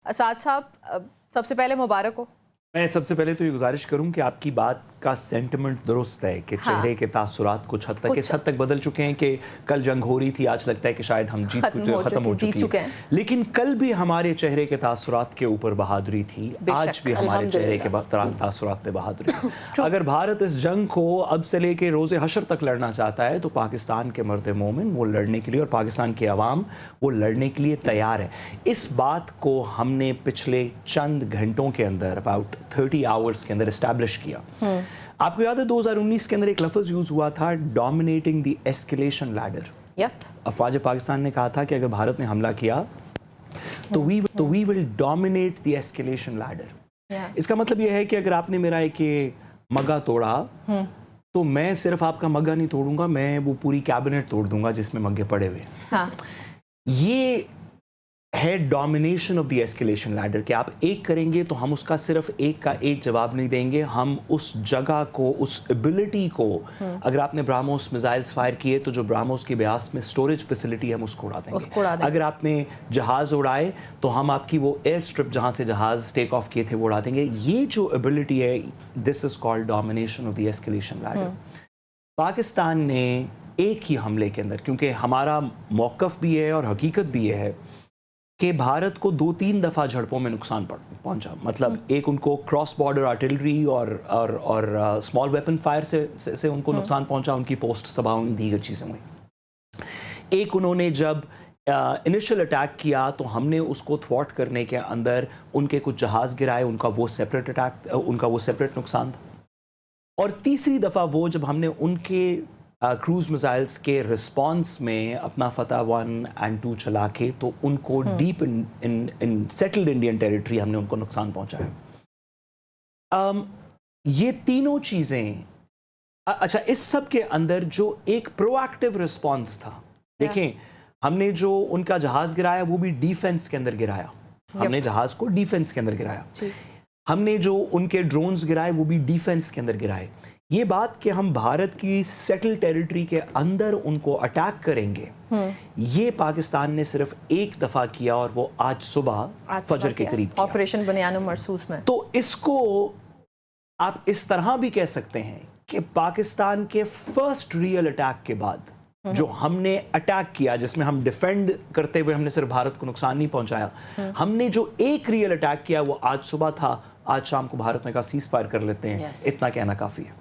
اسعد صاحब सबसे पहले मुबारक हो। मैं सबसे पहले तो ये गुजारिश करूं कि आपकी बात का सेंटिमेंट दुरुस्त है कि चेहरे के तासुरात कुछ हद तक इस हद तक बदल चुके हैं कि कल जंग हो रही थी, आज लगता है कि शायद हम खत्म हो चुकी है। लेकिन कल भी हमारे चेहरे के तासुरात के ऊपर बहादुरी थी, आज भी हमारे चेहरे के तासुरात पे बहादुरी है। अगर भारत इस जंग को अब से लेके रोज़े हशर तक लड़ना चाहता है तो पाकिस्तान के मर्द मोमिन वो लड़ने के लिए और पाकिस्तान की आवाम वो लड़ने के लिए तैयार है। इस बात को हमने पिछले चंद घंटों के अंदर अबाउट 30 आवर्स के अंदर एस्टैब्लिश किया। आपको याद है 2019 के अंदर एक लफ्ज़ यूज हुआ था, डोमिनेटिंग द एस्केलेशन लैडर। अफवाज पाकिस्तान ने कहा था कि अगर भारत ने हमला किया तो we will dominate the escalation ladder. इसका मतलब यह है कि अगर आपने मेरा एक मग्गा तोड़ा तो मैं सिर्फ आपका मग्गा नहीं तोड़ूंगा, मैं वो पूरी कैबिनेट तोड़ दूंगा जिसमें मग्गे पड़े हुए। ये है domination of the escalation ladder कि आप एक करेंगे तो हम उसका सिर्फ एक का एक जवाब नहीं देंगे, हम उस जगह को, उस एबिलिटी को, अगर आपने ब्राह्मोस मिसाइल्स फायर किए तो जो ब्राह्मोस की ब्यास में स्टोरेज फैसिलिटी है हम उसको उड़ा देंगे। अगर आपने जहाज उड़ाए तो हम आपकी वो एयर स्ट्रिप जहां से जहाज टेक ऑफ किए थे वो उड़ा देंगे। ये जो एबिलिटी है, this is called domination of the escalation ladder. Pakistan ने एक ही हमले के अंदर, क्योंकि हमारा मौकफ भी है और हकीकत भी ये है कि भारत को 2-3 दफ़ा झड़पों में नुकसान पहुंचा। मतलब एक उनको क्रॉस बॉर्डर आर्टिलरी और स्मॉल वेपन फायर से उनको नुकसान पहुंचा, उनकी पोस्ट तबाह हुई, दीगर चीज़ें हुई। एक उन्होंने जब इनिशियल अटैक किया तो हमने उसको थ्वॉट करने के अंदर उनके कुछ जहाज़ गिराए, उनका वो सेपरेट नुकसान था। और तीसरी दफ़ा वो जब हमने उनके क्रूज मिसाइल्स के रिस्पांस में अपना फतह 1 और 2 चला के तो उनको deep in settled Indian territory हमने उनको नुकसान पहुंचाया। ये तीनों चीजें, अच्छा, इस सब के अंदर जो एक प्रोएक्टिव रिस्पांस था, देखें हमने जो उनका जहाज गिराया वो भी डिफेंस के अंदर गिराया, हमने जहाज को डिफेंस के अंदर गिराया। हमने जो उनके ड्रोन्स गिराए वो भी डिफेंस के अंदर गिराए। ये बात कि हम भारत की सेटल टेरिटरी के अंदर उनको अटैक करेंगे, ये पाकिस्तान ने सिर्फ एक दफा किया और वो आज सुबह फजर के करीब ऑपरेशन बनियान मरसूस में। तो इसको आप इस तरह भी कह सकते हैं कि पाकिस्तान के फर्स्ट रियल अटैक के बाद जो हमने अटैक किया, जिसमें हम डिफेंड करते हुए हमने सिर्फ भारत को नुकसान नहीं पहुंचाया, हमने जो एक रियल अटैक किया वो आज सुबह था। आज शाम को भारत ने कहा सीज फायर कर लेते हैं, इतना कहना काफी है।